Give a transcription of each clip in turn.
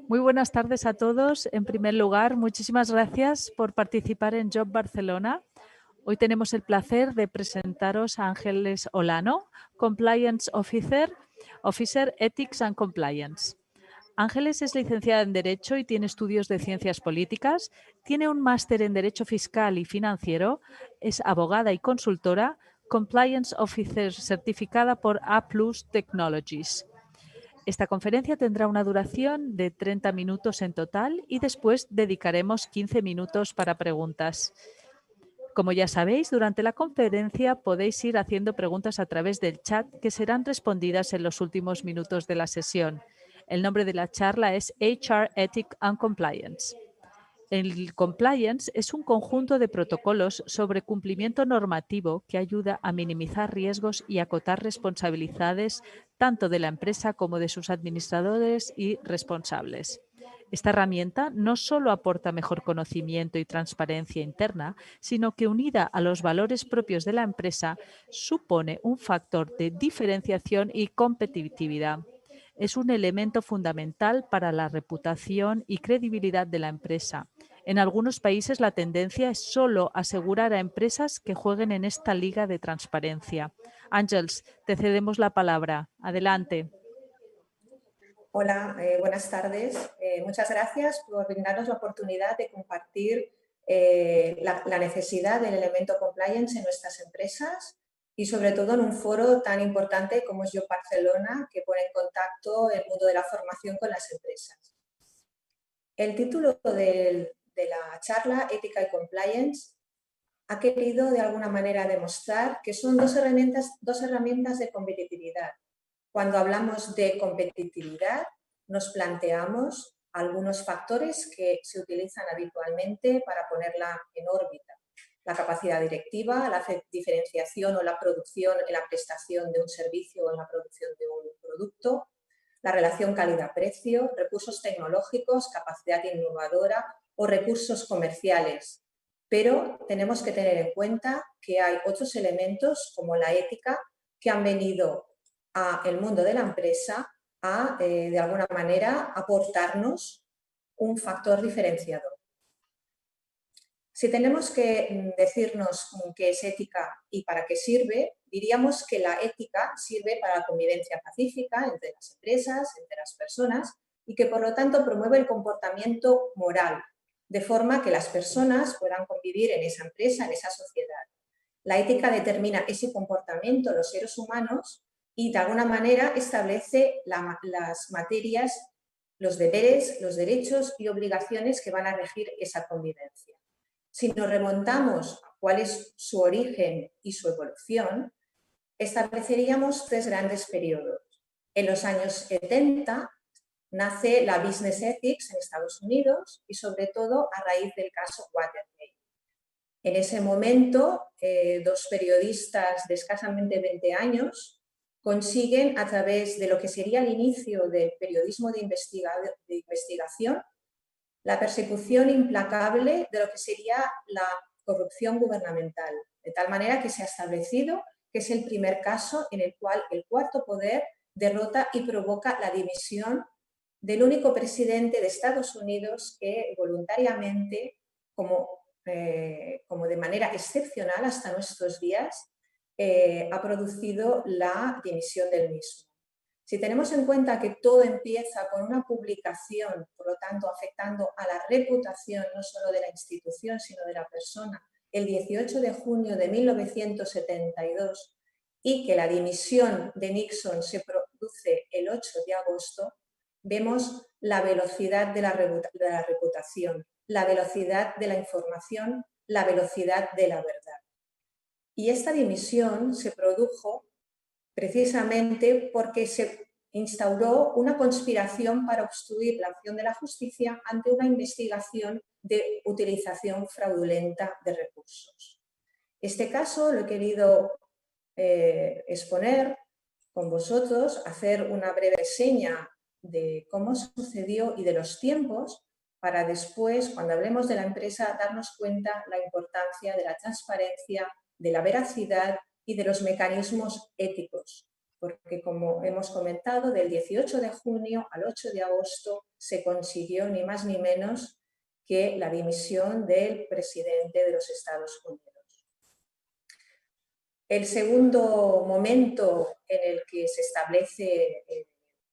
Muy buenas tardes a todos. En primer lugar, muchísimas gracias por participar en Job Barcelona. Hoy tenemos el placer de presentaros a Ángeles Olano, Compliance Officer, Ethics and Compliance. Ángeles es licenciada en Derecho y tiene estudios de Ciencias Políticas, tiene un máster en Derecho Fiscal y Financiero, es abogada y consultora, Compliance Officer certificada por A+ Technologies. Esta conferencia tendrá una duración de 30 minutos en total y después dedicaremos 15 minutos para preguntas. Como ya sabéis, durante la conferencia podéis ir haciendo preguntas a través del chat que serán respondidas en los últimos minutos de la sesión. El nombre de la charla es HR Ethics and Compliance. El compliance es un conjunto de protocolos sobre cumplimiento normativo que ayuda a minimizar riesgos y acotar responsabilidades tanto de la empresa como de sus administradores y responsables. Esta herramienta no solo aporta mejor conocimiento y transparencia interna, sino que unida a los valores propios de la empresa, supone un factor de diferenciación y competitividad. Es un elemento fundamental para la reputación y credibilidad de la empresa. En algunos países la tendencia es solo asegurar a empresas que jueguen en esta liga de transparencia. Ángels, te cedemos la palabra. Adelante. Hola, buenas tardes. Muchas gracias por brindarnos la oportunidad de compartir la necesidad del elemento compliance en nuestras empresas y sobre todo en un foro tan importante como es Job Barcelona, que pone en contacto el mundo de la formación con las empresas. El título de la charla, Ética y Compliance, ha querido de alguna manera demostrar que son dos herramientas de competitividad. Cuando hablamos de competitividad, nos planteamos algunos factores que se utilizan habitualmente para ponerla en órbita. La capacidad directiva, la diferenciación o la producción en la prestación de un servicio o en la producción de un producto, la relación calidad-precio, recursos tecnológicos, capacidad innovadora o recursos comerciales. Pero tenemos que tener en cuenta que hay otros elementos como la ética que han venido al mundo de la empresa a, de alguna manera, aportarnos un factor diferenciador. Si tenemos que decirnos qué es ética y para qué sirve, diríamos que la ética sirve para la convivencia pacífica entre las empresas, entre las personas y que, por lo tanto, promueve el comportamiento moral, de forma que las personas puedan convivir en esa empresa, en esa sociedad. La ética determina ese comportamiento de los seres humanos y, de alguna manera, establece las materias, los deberes, los derechos y obligaciones que van a regir esa convivencia. Si nos remontamos a cuál es su origen y su evolución, estableceríamos tres grandes periodos. En los años 70 nace la Business Ethics en Estados Unidos y, sobre todo, a raíz del caso Watergate. En ese momento, dos periodistas de escasamente 20 años consiguen, a través de lo que sería el inicio del periodismo de investigación, la persecución implacable de lo que sería la corrupción gubernamental, de tal manera que se ha establecido que es el primer caso en el cual el cuarto poder derrota y provoca la dimisión del único presidente de Estados Unidos que voluntariamente, como de manera excepcional hasta nuestros días, ha producido la dimisión del mismo. Si tenemos en cuenta que todo empieza con una publicación, por lo tanto afectando a la reputación no solo de la institución, sino de la persona, el 18 de junio de 1972 y que la dimisión de Nixon se produce el 8 de agosto, vemos la velocidad de la reputación, la velocidad de la información, la velocidad de la verdad. Y esta dimisión se produjo precisamente porque se instauró una conspiración para obstruir la acción de la justicia ante una investigación de utilización fraudulenta de recursos. Este caso lo he querido exponer con vosotros, hacer una breve reseña de cómo sucedió y de los tiempos, para después, cuando hablemos de la empresa, darnos cuenta de la importancia de la transparencia, de la veracidad y de los mecanismos éticos. porque como hemos comentado, del 18 de junio al 8 de agosto se consiguió ni más ni menos que la dimisión del presidente de los Estados Unidos. El segundo momento en el que se establece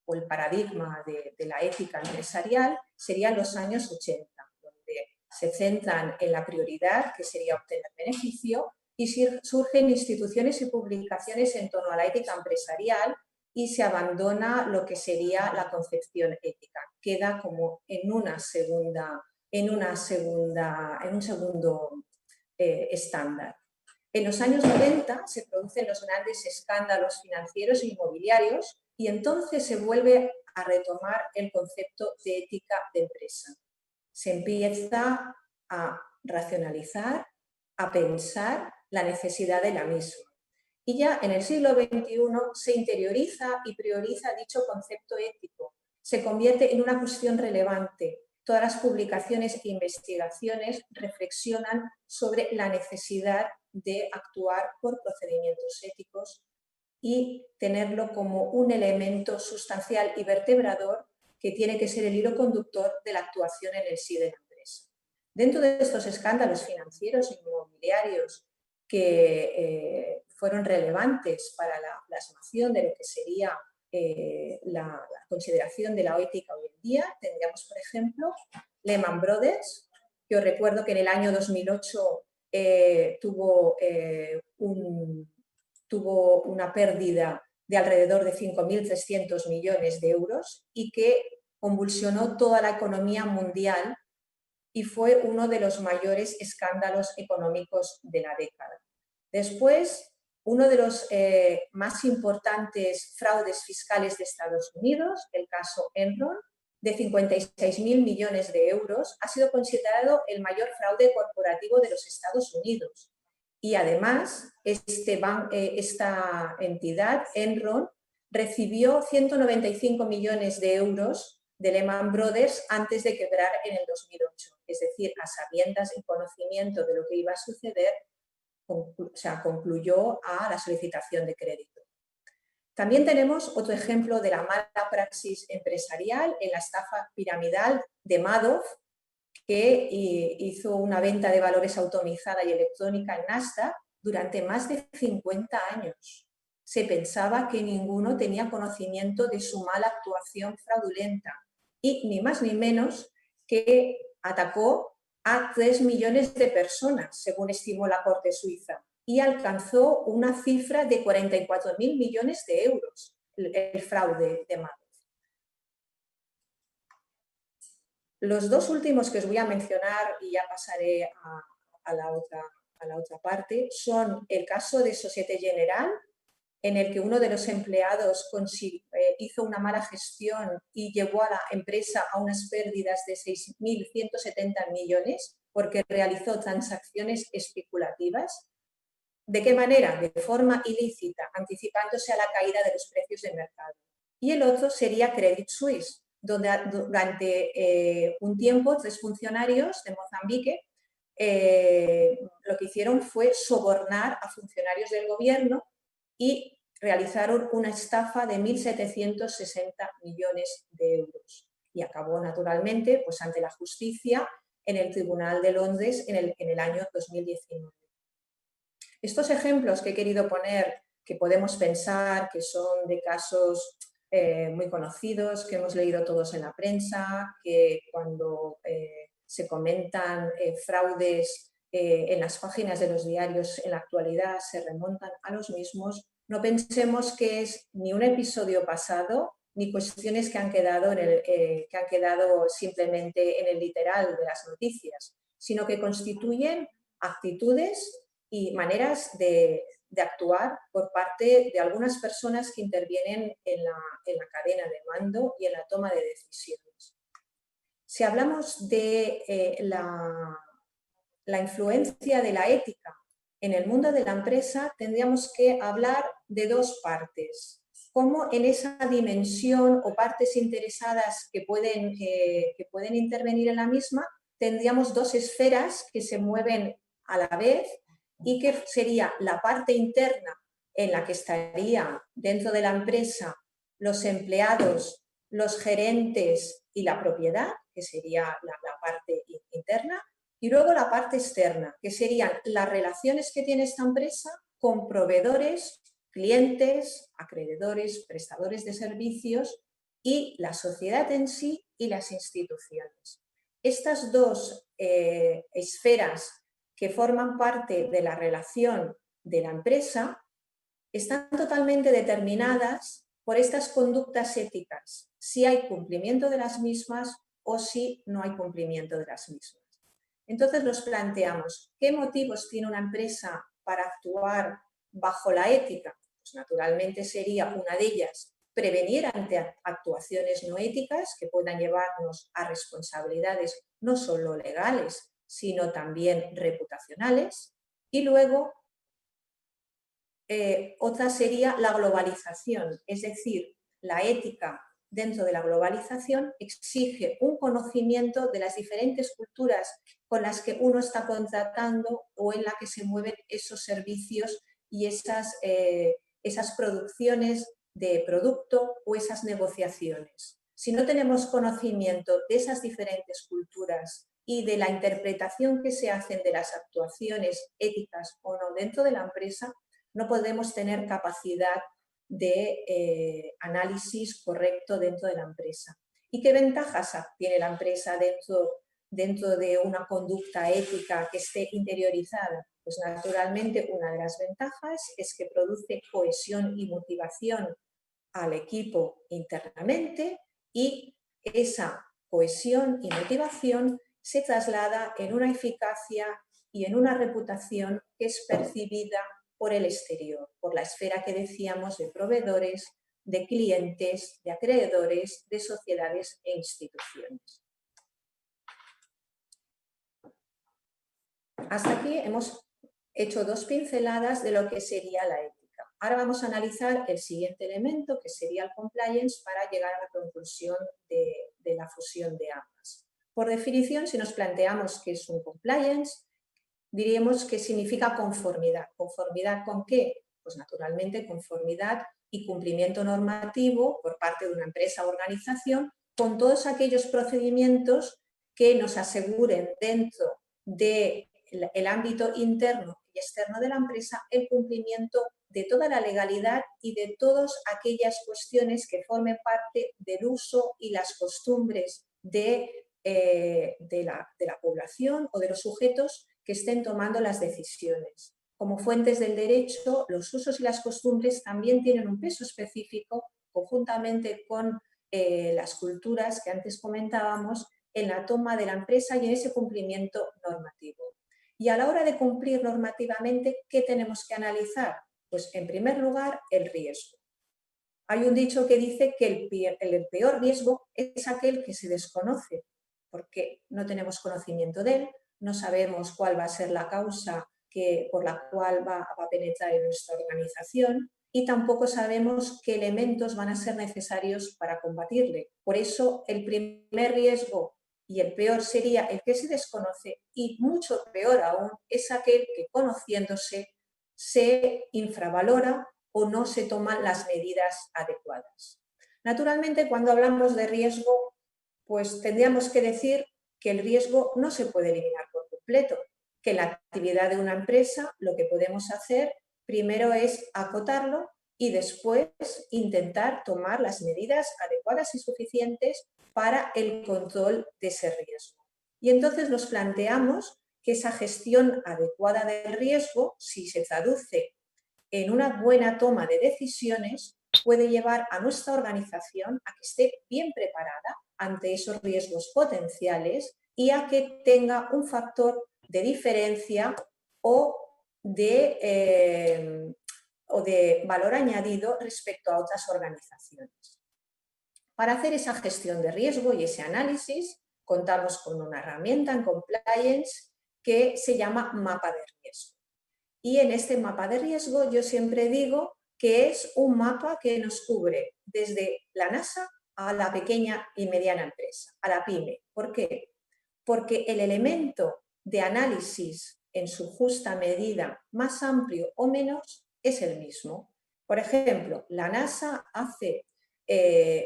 el paradigma de la ética empresarial serían los años 80, donde se centran en la prioridad, que sería obtener beneficio, y surgen instituciones y publicaciones en torno a la ética empresarial y se abandona lo que sería la concepción ética. Queda como en un segundo estándar. En los años 90 se producen los grandes escándalos financieros e inmobiliarios y entonces se vuelve a retomar el concepto de ética de empresa. Se empieza a racionalizar, a pensar la necesidad de la misma. Y ya en el siglo XXI se interioriza y prioriza dicho concepto ético. Se convierte en una cuestión relevante. Todas las publicaciones e investigaciones reflexionan sobre la necesidad de actuar por procedimientos éticos y tenerlo como un elemento sustancial y vertebrador que tiene que ser el hilo conductor de la actuación en el sí de la empresa. Dentro de estos escándalos financieros e inmobiliarios que fueron relevantes para la plasmación de lo que sería la consideración de la ética hoy en día, tendríamos, por ejemplo, Lehman Brothers, que os recuerdo que en el año 2008 tuvo una pérdida de alrededor de 5.300 millones de euros y que convulsionó toda la economía mundial y fue uno de los mayores escándalos económicos de la década. Después, uno de los más importantes fraudes fiscales de Estados Unidos, el caso Enron, de 56.000 millones de euros, ha sido considerado el mayor fraude corporativo de los Estados Unidos. Y además, esta entidad, Enron, recibió 195 millones de euros de Lehman Brothers antes de quebrar en el 2008. Es decir, a sabiendas y conocimiento de lo que iba a suceder, concluyó a la solicitación de crédito. También tenemos otro ejemplo de la mala praxis empresarial en la estafa piramidal de Madoff, que hizo una venta de valores automizada y electrónica en Nasdaq durante más de 50 años. Se pensaba que ninguno tenía conocimiento de su mala actuación fraudulenta y ni más ni menos que atacó a 3 millones de personas, según estimó la Corte Suiza, y alcanzó una cifra de 44.000 millones de euros, el fraude de Madoff. Los dos últimos que os voy a mencionar, y ya pasaré a la otra parte, son el caso de Societe Generale, en el que uno de los empleados hizo una mala gestión y llevó a la empresa a unas pérdidas de 6.170 millones porque realizó transacciones especulativas. ¿De qué manera? De forma ilícita, anticipándose a la caída de los precios de mercado. Y el otro sería Credit Suisse, donde durante un tiempo 3 funcionarios de Mozambique lo que hicieron fue sobornar a funcionarios del gobierno y realizaron una estafa de 1.760 millones de euros. Y acabó naturalmente pues, ante la justicia en el Tribunal de Londres en el año 2019. Estos ejemplos que he querido poner, que podemos pensar que son de casos muy conocidos, que hemos leído todos en la prensa, que cuando se comentan fraudes en las páginas de los diarios en la actualidad se remontan a los mismos, no pensemos que es ni un episodio pasado ni cuestiones que han quedado simplemente en el literal de las noticias, sino que constituyen actitudes y maneras de actuar por parte de algunas personas que intervienen en la cadena de mando y en la toma de decisiones. Si hablamos de la influencia de la ética en el mundo de la empresa, tendríamos que hablar de dos partes. Cómo en esa dimensión o partes interesadas que pueden intervenir en la misma, tendríamos dos esferas que se mueven a la vez y que sería la parte interna en la que estarían dentro de la empresa los empleados, los gerentes y la propiedad, que sería la parte interna, y luego la parte externa, que serían las relaciones que tiene esta empresa con proveedores, clientes, acreedores, prestadores de servicios y la sociedad en sí y las instituciones. Estas dos esferas que forman parte de la relación de la empresa están totalmente determinadas por estas conductas éticas, si hay cumplimiento de las mismas o si no hay cumplimiento de las mismas. Entonces nos planteamos, ¿qué motivos tiene una empresa para actuar bajo la ética? Pues naturalmente sería una de ellas prevenir ante actuaciones no éticas que puedan llevarnos a responsabilidades no solo legales, sino también reputacionales. Y luego, otra sería la globalización, es decir, la ética dentro de la globalización exige un conocimiento de las diferentes culturas con las que uno está contratando o en la que se mueven esos servicios y esas producciones de producto o esas negociaciones. Si no tenemos conocimiento de esas diferentes culturas y de la interpretación que se hacen de las actuaciones éticas o no dentro de la empresa, no podemos tener capacidad de análisis correcto dentro de la empresa. ¿Y qué ventajas tiene la empresa dentro de una conducta ética que esté interiorizada? Pues naturalmente una de las ventajas es que produce cohesión y motivación al equipo internamente y esa cohesión y motivación se traslada en una eficacia y en una reputación que es percibida por el exterior, por la esfera que decíamos de proveedores, de clientes, de acreedores, de sociedades e instituciones. Hasta aquí hemos hecho dos pinceladas de lo que sería la ética. Ahora vamos a analizar el siguiente elemento, que sería el compliance, para llegar a la conclusión de la fusión de ambas. Por definición, si nos planteamos qué es un compliance, diríamos que significa conformidad. ¿Conformidad con qué? Pues naturalmente conformidad y cumplimiento normativo por parte de una empresa o organización con todos aquellos procedimientos que nos aseguren dentro del ámbito interno y externo de la empresa el cumplimiento de toda la legalidad y de todas aquellas cuestiones que formen parte del uso y las costumbres de la población o de los sujetos que estén tomando las decisiones. Como fuentes del derecho, los usos y las costumbres también tienen un peso específico conjuntamente con las culturas que antes comentábamos en la toma de la empresa y en ese cumplimiento normativo. Y a la hora de cumplir normativamente, ¿qué tenemos que analizar? Pues en primer lugar, el riesgo. Hay un dicho que dice que el peor riesgo es aquel que se desconoce, porque no tenemos conocimiento de él, no sabemos cuál va a ser la causa por la cual va a penetrar en nuestra organización y tampoco sabemos qué elementos van a ser necesarios para combatirle. Por eso, el primer riesgo y el peor sería el que se desconoce y mucho peor aún es aquel que, conociéndose, se infravalora o no se toman las medidas adecuadas. Naturalmente, cuando hablamos de riesgo, pues tendríamos que decir que el riesgo no se puede eliminar por completo, que en la actividad de una empresa lo que podemos hacer primero es acotarlo y después intentar tomar las medidas adecuadas y suficientes para el control de ese riesgo. Y entonces nos planteamos que esa gestión adecuada del riesgo, si se traduce en una buena toma de decisiones, puede llevar a nuestra organización a que esté bien preparada ante esos riesgos potenciales y a que tenga un factor de diferencia o de valor añadido respecto a otras organizaciones. Para hacer esa gestión de riesgo y ese análisis, contamos con una herramienta en compliance que se llama mapa de riesgo. Y en este mapa de riesgo yo siempre digo que es un mapa que nos cubre desde la NASA a la pequeña y mediana empresa, a la pyme. ¿Por qué? Porque el elemento de análisis en su justa medida, más amplio o menos, es el mismo. Por ejemplo, la NASA hace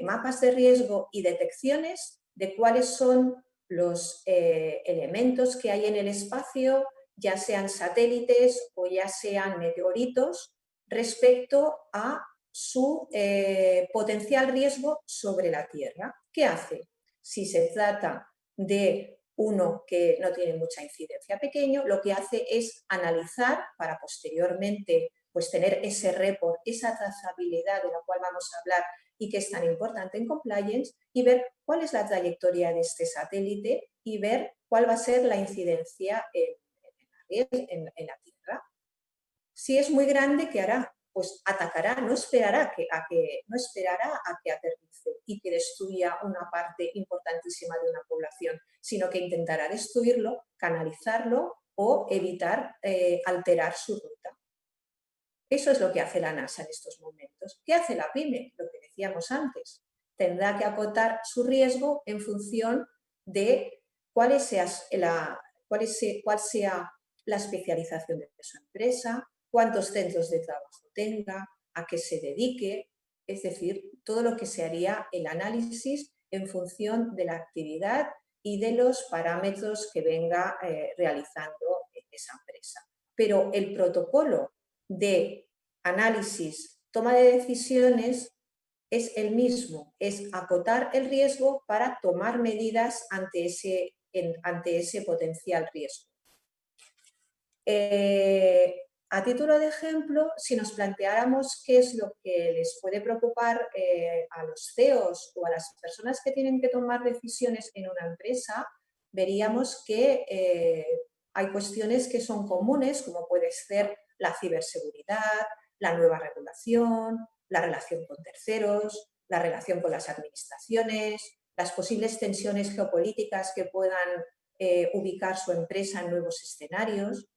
mapas de riesgo y detecciones de cuáles son los elementos que hay en el espacio, ya sean satélites o ya sean meteoritos, respecto a su potencial riesgo sobre la Tierra. ¿Qué hace? Si se trata de uno que no tiene mucha incidencia pequeño, lo que hace es analizar para posteriormente pues, tener ese report, esa trazabilidad de la cual vamos a hablar y que es tan importante en compliance, y ver cuál es la trayectoria de este satélite y ver cuál va a ser la incidencia en la Tierra. Si es muy grande, ¿qué hará? Pues atacará, no esperará a que aterrice y que destruya una parte importantísima de una población, sino que intentará destruirlo, canalizarlo o evitar alterar su ruta. Eso es lo que hace la NASA en estos momentos. ¿Qué hace la PYME? Lo que decíamos antes. Tendrá que acotar su riesgo en función de cuál sea la especialización de su empresa, cuántos centros de trabajo tenga, a qué se dedique, es decir, todo lo que se haría el análisis en función de la actividad y de los parámetros que venga realizando esa empresa. Pero el protocolo de análisis, toma de decisiones es el mismo, es acotar el riesgo para tomar medidas ante ese potencial riesgo. A título de ejemplo, si nos planteáramos qué es lo que les puede preocupar a los CEOs o a las personas que tienen que tomar decisiones en una empresa, veríamos que hay cuestiones que son comunes, como puede ser la ciberseguridad, la nueva regulación, la relación con terceros, la relación con las administraciones, las posibles tensiones geopolíticas que puedan ubicar su empresa en nuevos escenarios.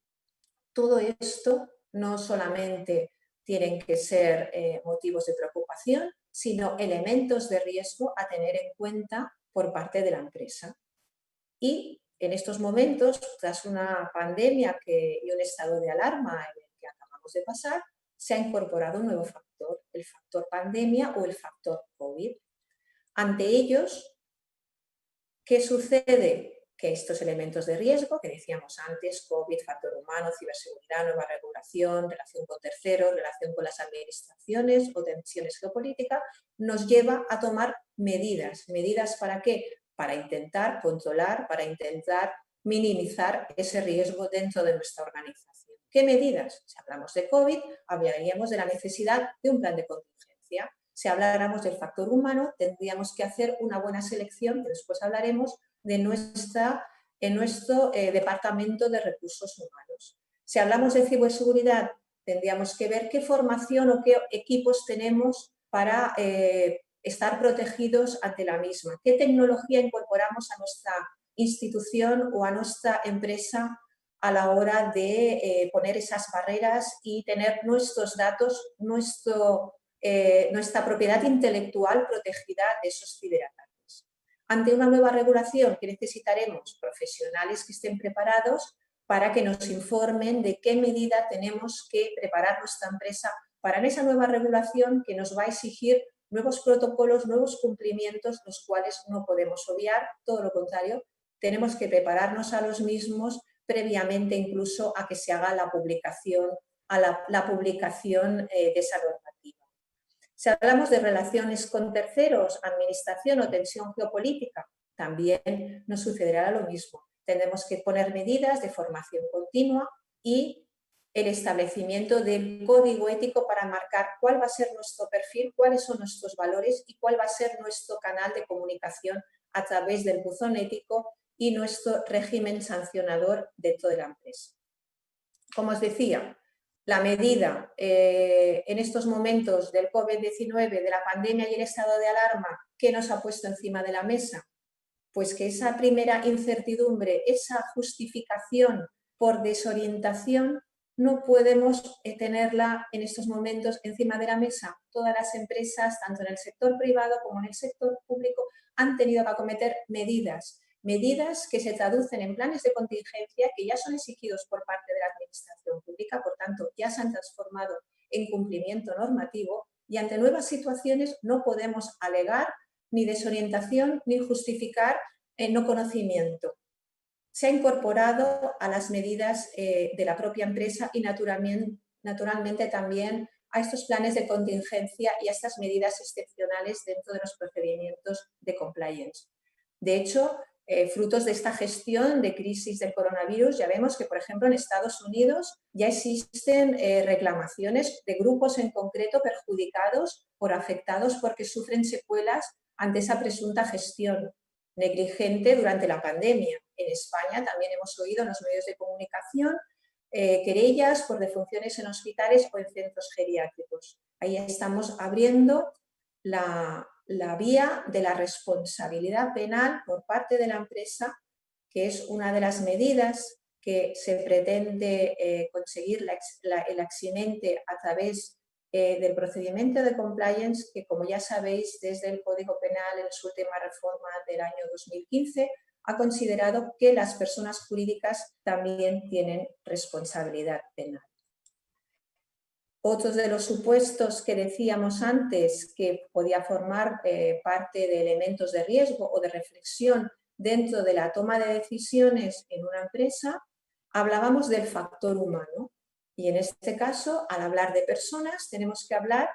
Todo esto no solamente tienen que ser motivos de preocupación, sino elementos de riesgo a tener en cuenta por parte de la empresa. Y en estos momentos, tras una pandemia y un estado de alarma en el que acabamos de pasar, se ha incorporado un nuevo factor, el factor pandemia o el factor COVID. Ante ellos, ¿qué sucede? Que estos elementos de riesgo que decíamos antes, COVID, factor humano, ciberseguridad, nueva regulación, relación con terceros, relación con las administraciones o tensiones geopolíticas, nos lleva a tomar medidas. ¿Medidas para qué? Para intentar controlar, para intentar minimizar ese riesgo dentro de nuestra organización. ¿Qué medidas? Si hablamos de COVID, hablaríamos de la necesidad de un plan de contingencia. Si habláramos del factor humano, tendríamos que hacer una buena selección, que después hablaremos, de nuestro departamento de recursos humanos. Si hablamos de ciberseguridad, tendríamos que ver qué formación o qué equipos tenemos para estar protegidos ante la misma, qué tecnología incorporamos a nuestra institución o a nuestra empresa a la hora de poner esas barreras y tener nuestros datos, nuestra propiedad intelectual protegida de esos ciberataques. Ante una nueva regulación, que necesitaremos profesionales que estén preparados para que nos informen de qué medida tenemos que preparar nuestra empresa para esa nueva regulación que nos va a exigir nuevos protocolos, nuevos cumplimientos, los cuales no podemos obviar, todo lo contrario, tenemos que prepararnos a los mismos previamente incluso a que se haga la publicación, de esa normativa. Si hablamos de relaciones con terceros, administración o tensión geopolítica, también nos sucederá lo mismo. Tendremos que poner medidas de formación continua y el establecimiento del código ético para marcar cuál va a ser nuestro perfil, cuáles son nuestros valores y cuál va a ser nuestro canal de comunicación a través del buzón ético y nuestro régimen sancionador dentro de la empresa. Como os decía, la medida en estos momentos del COVID-19, de la pandemia y el estado de alarma, ¿qué nos ha puesto encima de la mesa? Pues que esa primera incertidumbre, esa justificación por desorientación, no podemos tenerla en estos momentos encima de la mesa. Todas las empresas, tanto en el sector privado como en el sector público, han tenido que acometer medidas que se traducen en planes de contingencia que ya son exigidos por parte de la administración pública, por tanto, ya se han transformado incumplimiento normativo y ante nuevas situaciones no podemos alegar ni desorientación ni justificar no conocimiento. Se ha incorporado a las medidas de la propia empresa y naturalmente también a estos planes de contingencia y a estas medidas excepcionales dentro de los procedimientos de compliance. De hecho, frutos de esta gestión de crisis del coronavirus, ya vemos que, por ejemplo, en Estados Unidos ya existen reclamaciones de grupos en concreto perjudicados por afectados porque sufren secuelas ante esa presunta gestión negligente durante la pandemia. En España también hemos oído en los medios de comunicación querellas por defunciones en hospitales o en centros geriátricos. Ahí estamos abriendo la vía de la responsabilidad penal por parte de la empresa, que es una de las medidas que se pretende conseguir el eximente a través del procedimiento de compliance, que, como ya sabéis, desde el Código Penal en su última reforma del año 2015 ha considerado que las personas jurídicas también tienen responsabilidad penal. Otros de los supuestos que decíamos antes que podía formar parte de elementos de riesgo o de reflexión dentro de la toma de decisiones en una empresa, hablábamos del factor humano. Y en este caso, al hablar de personas, tenemos que hablar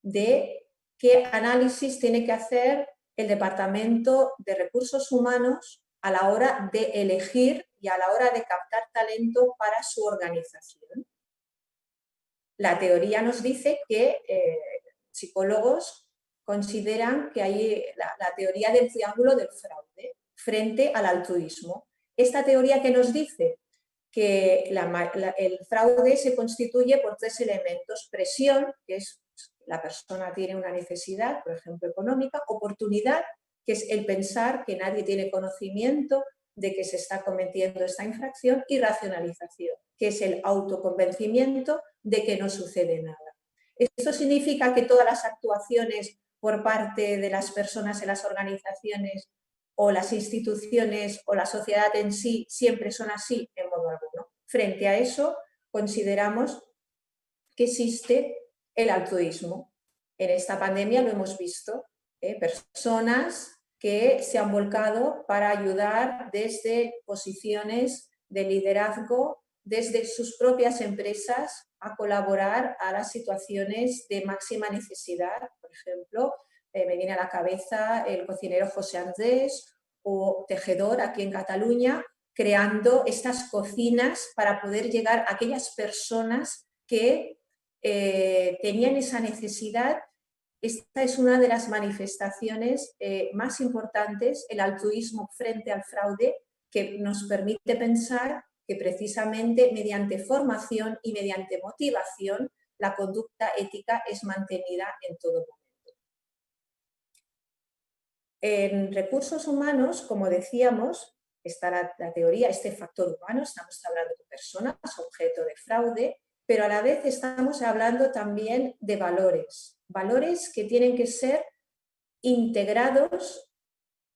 de qué análisis tiene que hacer el Departamento de Recursos Humanos a la hora de elegir y a la hora de captar talento para su organización. La teoría nos dice que psicólogos consideran que hay la teoría del triángulo del fraude frente al altruismo. Esta teoría que nos dice que el fraude se constituye por tres elementos: presión, que es la persona tiene una necesidad, por ejemplo, económica; oportunidad, que es el pensar que nadie tiene conocimiento de que se está cometiendo esta infracción; y racionalización, que es el autoconvencimiento de que no sucede nada. Esto significa que todas las actuaciones por parte de las personas en las organizaciones o las instituciones o la sociedad en sí siempre son así, en modo alguno. Frente a eso, consideramos que existe el altruismo. En esta pandemia lo hemos visto, personas que se han volcado para ayudar desde posiciones de liderazgo, desde sus propias empresas, a colaborar a las situaciones de máxima necesidad. Por ejemplo, me viene a la cabeza el cocinero José Andrés o tejedor aquí en Cataluña, creando estas cocinas para poder llegar a aquellas personas que tenían esa necesidad. Esta es una de las manifestaciones más importantes, el altruismo frente al fraude, que nos permite pensar que precisamente mediante formación y mediante motivación la conducta ética es mantenida en todo momento. En recursos humanos, como decíamos, está la teoría, este factor humano, estamos hablando de personas, objeto de fraude, pero a la vez estamos hablando también de valores, valores que tienen que ser integrados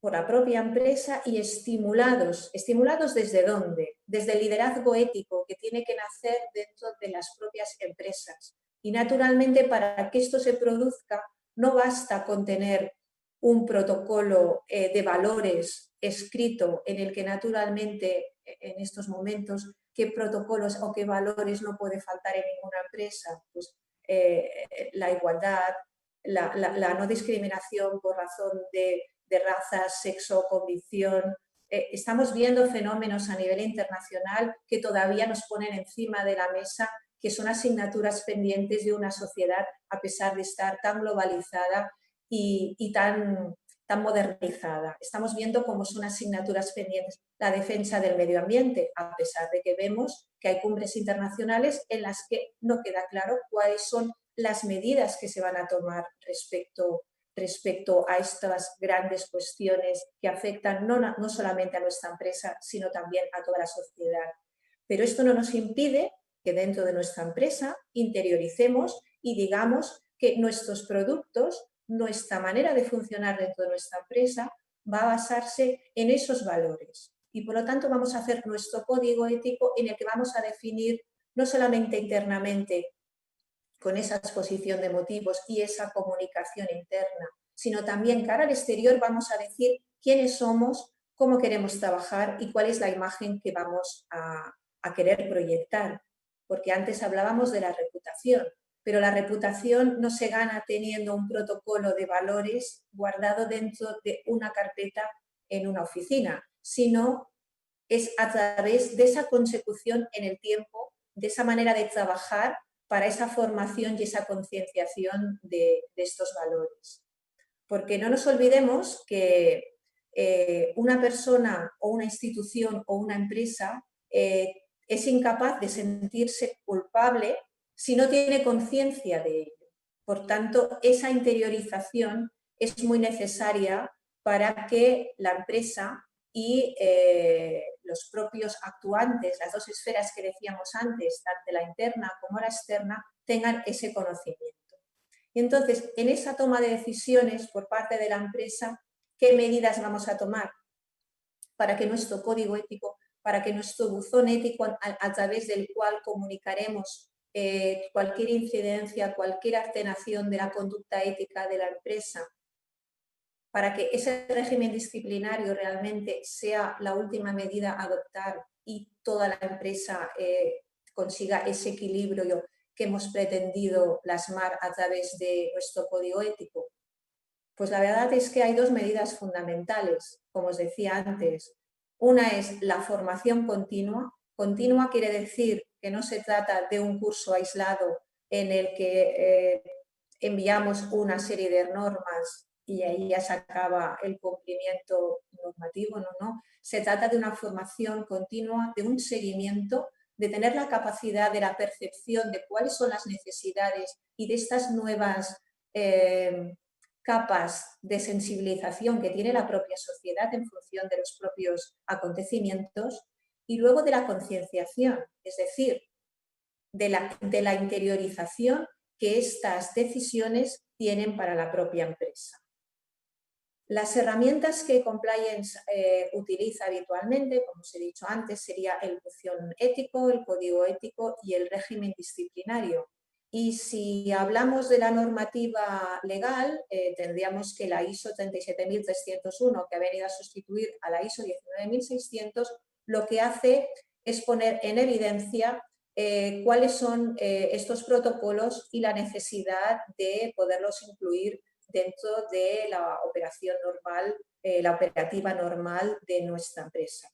por la propia empresa y estimulados. ¿Estimulados desde dónde? Desde el liderazgo ético que tiene que nacer dentro de las propias empresas. Y naturalmente, para que esto se produzca, no basta con tener un protocolo de valores escrito en el que naturalmente en estos momentos qué protocolos o qué valores no puede faltar en ninguna empresa. Pues la igualdad, la no discriminación por razón de raza, sexo, convicción. Estamos viendo fenómenos a nivel internacional que todavía nos ponen encima de la mesa, que son asignaturas pendientes de una sociedad a pesar de estar tan globalizada y tan modernizada. Estamos viendo cómo son asignaturas pendientes la defensa del medio ambiente, a pesar de que vemos que hay cumbres internacionales en las que no queda claro cuáles son las medidas que se van a tomar respecto a estas grandes cuestiones que afectan no solamente a nuestra empresa, sino también a toda la sociedad. Pero esto no nos impide que dentro de nuestra empresa interioricemos y digamos que nuestros productos, nuestra manera de funcionar dentro de nuestra empresa va a basarse en esos valores. Y por lo tanto vamos a hacer nuestro código ético en el que vamos a definir no solamente internamente con esa exposición de motivos y esa comunicación interna, sino también cara al exterior vamos a decir quiénes somos, cómo queremos trabajar y cuál es la imagen que vamos a querer proyectar. Porque antes hablábamos de la reputación, pero la reputación no se gana teniendo un protocolo de valores guardado dentro de una carpeta en una oficina, sino es a través de esa consecución en el tiempo, de esa manera de trabajar para esa formación y esa concienciación de estos valores. Porque no nos olvidemos que una persona o una institución o una empresa es incapaz de sentirse culpable si no tiene conciencia de ello. Por tanto, esa interiorización es muy necesaria para que la empresa y los propios actuantes, las dos esferas que decíamos antes, tanto la interna como la externa, tengan ese conocimiento. Y entonces, en esa toma de decisiones por parte de la empresa, ¿qué medidas vamos a tomar para que nuestro código ético, para que nuestro buzón ético a través del cual comunicaremos cualquier incidencia, cualquier atenuación de la conducta ética de la empresa, para que ese régimen disciplinario realmente sea la última medida a adoptar y toda la empresa consiga ese equilibrio que hemos pretendido plasmar a través de nuestro código ético? Pues la verdad es que hay dos medidas fundamentales, como os decía antes. Una es la formación continua. Continua quiere decir que no se trata de un curso aislado en el que enviamos una serie de normas y ahí ya se acaba el cumplimiento normativo, no. Se trata de una formación continua, de un seguimiento, de tener la capacidad de la percepción de cuáles son las necesidades y de estas nuevas capas de sensibilización que tiene la propia sociedad en función de los propios acontecimientos, y luego de la concienciación, es decir, de la interiorización que estas decisiones tienen para la propia empresa. Las herramientas que Compliance utiliza habitualmente, como os he dicho antes, sería el buzón ético, el código ético y el régimen disciplinario. Y si hablamos de la normativa legal, tendríamos que la ISO 37301, que ha venido a sustituir a la ISO 19600, lo que hace es poner en evidencia cuáles son estos protocolos y la necesidad de poderlos incluir dentro de la operación normal, la operativa normal de nuestra empresa.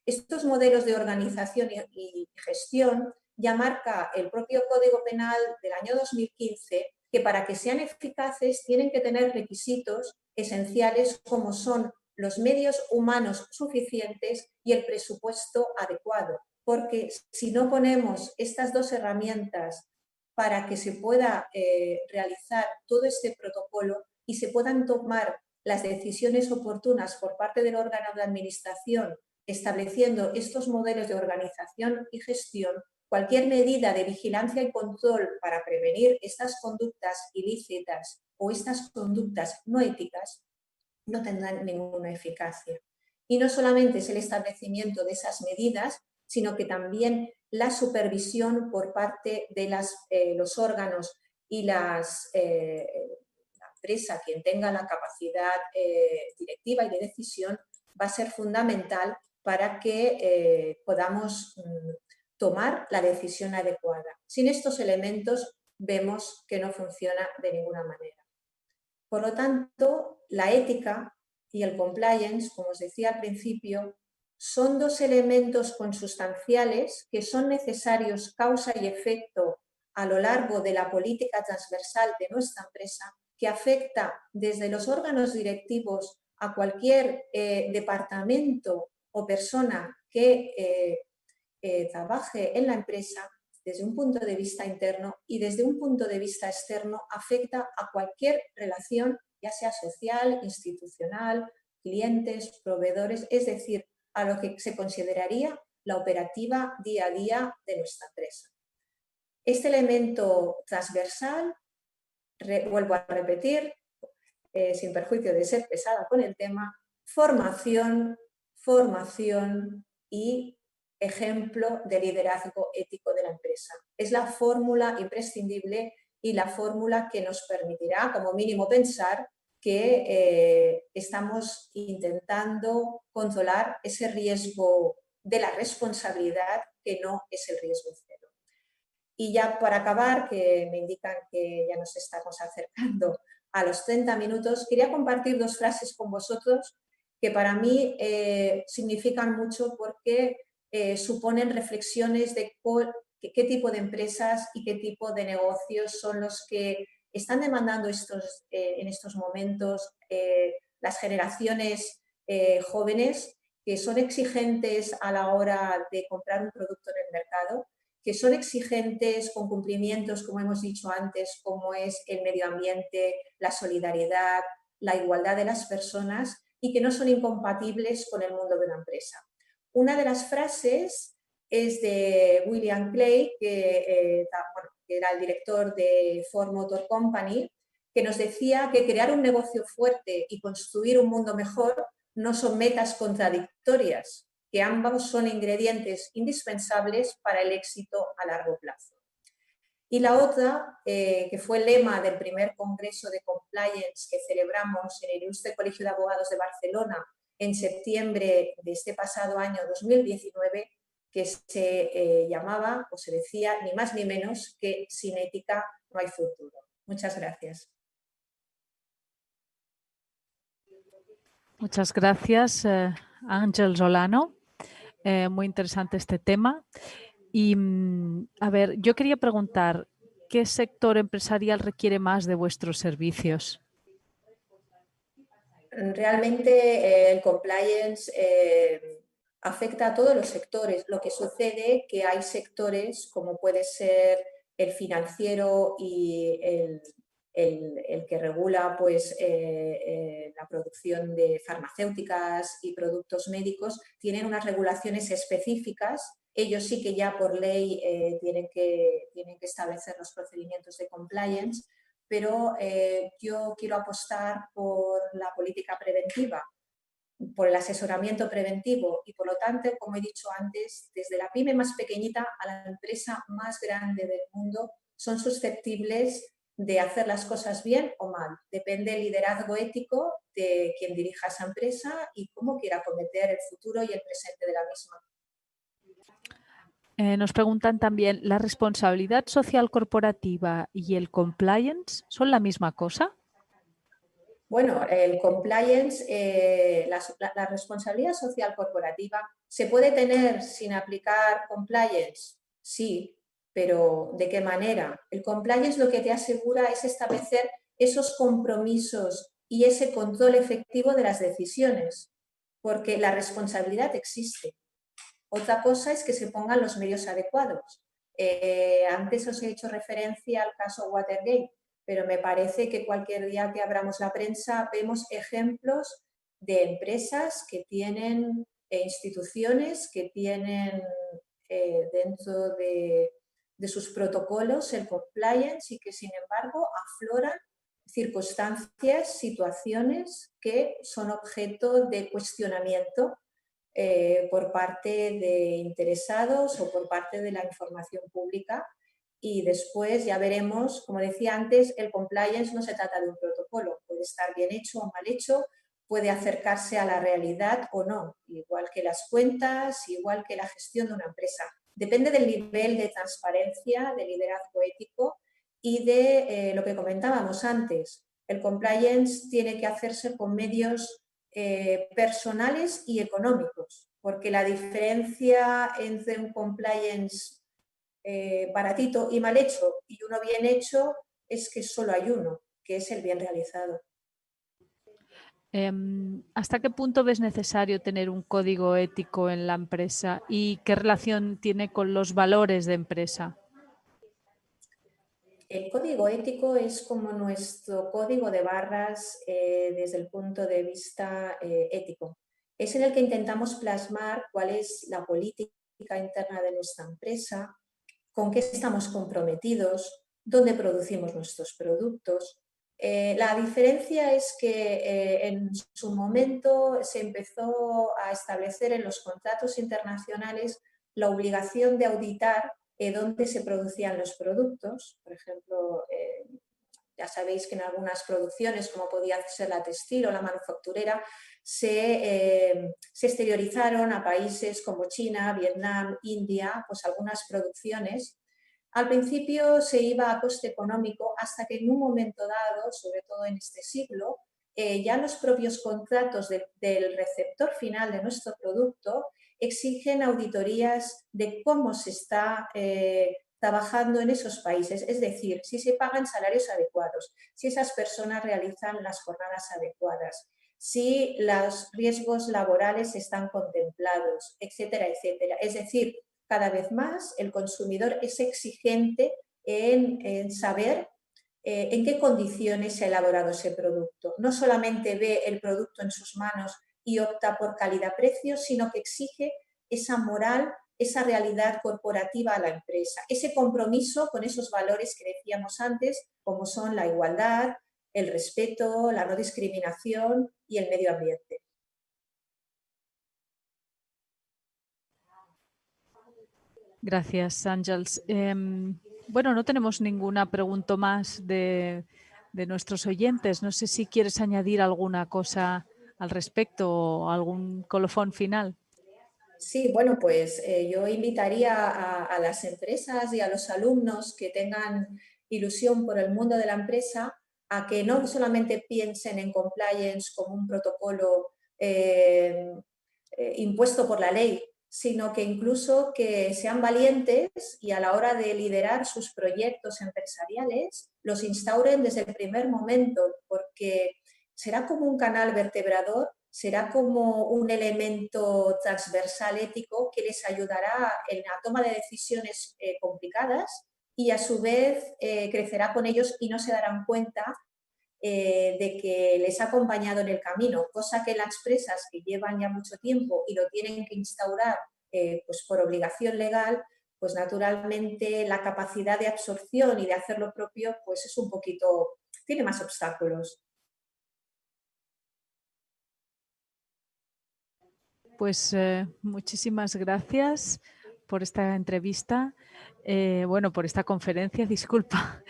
Estos modelos de organización y gestión ya marca el propio Código Penal del año 2015, que para que sean eficaces tienen que tener requisitos esenciales como son los medios humanos suficientes y el presupuesto adecuado. Porque si no ponemos estas dos herramientas para que se pueda realizar todo este protocolo y se puedan tomar las decisiones oportunas por parte del órgano de administración, estableciendo estos modelos de organización y gestión, cualquier medida de vigilancia y control para prevenir estas conductas ilícitas o estas conductas no éticas no tendrán ninguna eficacia. Y no solamente es el establecimiento de esas medidas, sino que también la supervisión por parte de los órganos y la empresa, quien tenga la capacidad directiva y de decisión, va a ser fundamental para que podamos tomar la decisión adecuada. Sin estos elementos vemos que no funciona de ninguna manera. Por lo tanto, la ética y el compliance, como os decía al principio, son dos elementos consustanciales que son necesarios causa y efecto a lo largo de la política transversal de nuestra empresa, que afecta desde los órganos directivos a cualquier departamento o persona que trabaje en la empresa desde un punto de vista interno, y desde un punto de vista externo afecta a cualquier relación, ya sea social, institucional, clientes, proveedores, es decir, a lo que se consideraría la operativa día a día de nuestra empresa. Este elemento transversal, vuelvo a repetir, sin perjuicio de ser pesada con el tema, formación y ejemplo de liderazgo ético de la empresa. Es la fórmula imprescindible y la fórmula que nos permitirá, como mínimo, pensar que estamos intentando controlar ese riesgo de la responsabilidad que no es el riesgo cero. Y ya para acabar, que me indican que ya nos estamos acercando a los 30 minutos, quería compartir dos frases con vosotros que para mí significan mucho porque suponen reflexiones de qué tipo de empresas y qué tipo de negocios son los que están demandando en estos momentos las generaciones jóvenes, que son exigentes a la hora de comprar un producto en el mercado, que son exigentes con cumplimientos, como hemos dicho antes, como es el medio ambiente, la solidaridad, la igualdad de las personas y que no son incompatibles con el mundo de una empresa. Una de las frases es de William Clay, que era el director de Ford Motor Company, que nos decía que crear un negocio fuerte y construir un mundo mejor no son metas contradictorias, que ambos son ingredientes indispensables para el éxito a largo plazo. Y la otra, que fue el lema del primer Congreso de Compliance que celebramos en el Ilustre Colegio de Abogados de Barcelona en septiembre de este pasado año 2019, que se llamaba o se decía ni más ni menos que sin ética no hay futuro. Muchas gracias. Muchas gracias, Ángel Olano. Muy interesante este tema. Y, a ver, yo quería preguntar, ¿qué sector empresarial requiere más de vuestros servicios? Realmente el compliance afecta a todos los sectores. Lo que sucede es que hay sectores como puede ser el financiero y el que regula pues, la producción de farmacéuticas y productos médicos, tienen unas regulaciones específicas. Ellos sí que ya por ley tienen que establecer los procedimientos de compliance, pero yo quiero apostar por la política preventiva, por el asesoramiento preventivo y, por lo tanto, como he dicho antes, desde la pyme más pequeñita a la empresa más grande del mundo son susceptibles de hacer las cosas bien o mal. Depende del liderazgo ético de quien dirija esa empresa y cómo quiera acometer el futuro y el presente de la misma. Nos preguntan también, ¿la responsabilidad social corporativa y el compliance son la misma cosa? Bueno, el compliance, la responsabilidad social corporativa, ¿se puede tener sin aplicar compliance? Sí, pero ¿de qué manera? El compliance lo que te asegura es establecer esos compromisos y ese control efectivo de las decisiones, porque la responsabilidad existe. Otra cosa es que se pongan los medios adecuados. Antes os he hecho referencia al caso Watergate, pero me parece que cualquier día que abramos la prensa vemos ejemplos de empresas que tienen instituciones que tienen dentro de sus protocolos el compliance y que sin embargo afloran circunstancias, situaciones que son objeto de cuestionamiento por parte de interesados o por parte de la información pública. Y después ya veremos, como decía antes, el compliance no se trata de un protocolo, puede estar bien hecho o mal hecho, puede acercarse a la realidad o no, igual que las cuentas, igual que la gestión de una empresa. Depende del nivel de transparencia, de liderazgo ético y de lo que comentábamos antes. El compliance tiene que hacerse con medios personales y económicos, porque la diferencia entre un compliance baratito y mal hecho y uno bien hecho es que solo hay uno, que es el bien realizado. ¿Hasta qué punto ves necesario tener un código ético en la empresa y qué relación tiene con los valores de empresa? El código ético es como nuestro código de barras desde el punto de vista ético. Es en el que intentamos plasmar cuál es la política interna de nuestra empresa, con qué estamos comprometidos, dónde producimos nuestros productos. La diferencia es que en su momento se empezó a establecer en los contratos internacionales la obligación de auditar dónde se producían los productos. Por ejemplo, ya sabéis que en algunas producciones, como podía ser la textil o la manufacturera, se exteriorizaron a países como China, Vietnam, India, pues algunas producciones. Al principio se iba a coste económico hasta que en un momento dado, sobre todo en este siglo, ya los propios contratos del receptor final de nuestro producto exigen auditorías de cómo se está trabajando en esos países, es decir, si se pagan salarios adecuados, si esas personas realizan las jornadas adecuadas, si los riesgos laborales están contemplados, etcétera, etcétera. Es decir, cada vez más el consumidor es exigente en saber en qué condiciones se ha elaborado ese producto. No solamente ve el producto en sus manos y opta por calidad-precio, sino que exige esa moral, esa realidad corporativa a la empresa, ese compromiso con esos valores que decíamos antes, como son la igualdad, el respeto, la no discriminación y el medio ambiente. Gracias, Ángels. Bueno, no tenemos ninguna pregunta más de nuestros oyentes. No sé si quieres añadir alguna cosa al respecto o algún colofón final. Sí, bueno, pues yo invitaría a las empresas y a los alumnos que tengan ilusión por el mundo de la empresa a que no solamente piensen en compliance como un protocolo impuesto por la ley, sino que incluso que sean valientes y a la hora de liderar sus proyectos empresariales los instauren desde el primer momento, porque será como un canal vertebrador, será como un elemento transversal ético que les ayudará en la toma de decisiones complicadas y a su vez crecerá con ellos y no se darán cuenta de que les ha acompañado en el camino, cosa que las empresas que llevan ya mucho tiempo y lo tienen que instaurar pues por obligación legal, pues naturalmente la capacidad de absorción y de hacer lo propio pues es un poquito, tiene más obstáculos. Pues muchísimas gracias por esta entrevista, bueno, por esta conferencia, disculpa.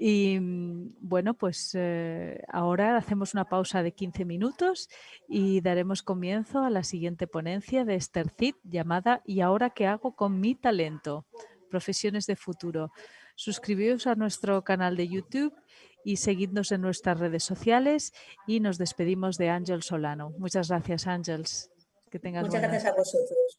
Y bueno, pues ahora hacemos una pausa de 15 minutos y daremos comienzo a la siguiente ponencia de Esther Cid llamada ¿Y ahora qué hago con mi talento? Profesiones de futuro. Suscribíos a nuestro canal de YouTube y seguidnos en nuestras redes sociales y nos despedimos de Ángels Solano. Muchas gracias, Ángels. Que tengas Muchas buenas. gracias a vosotros.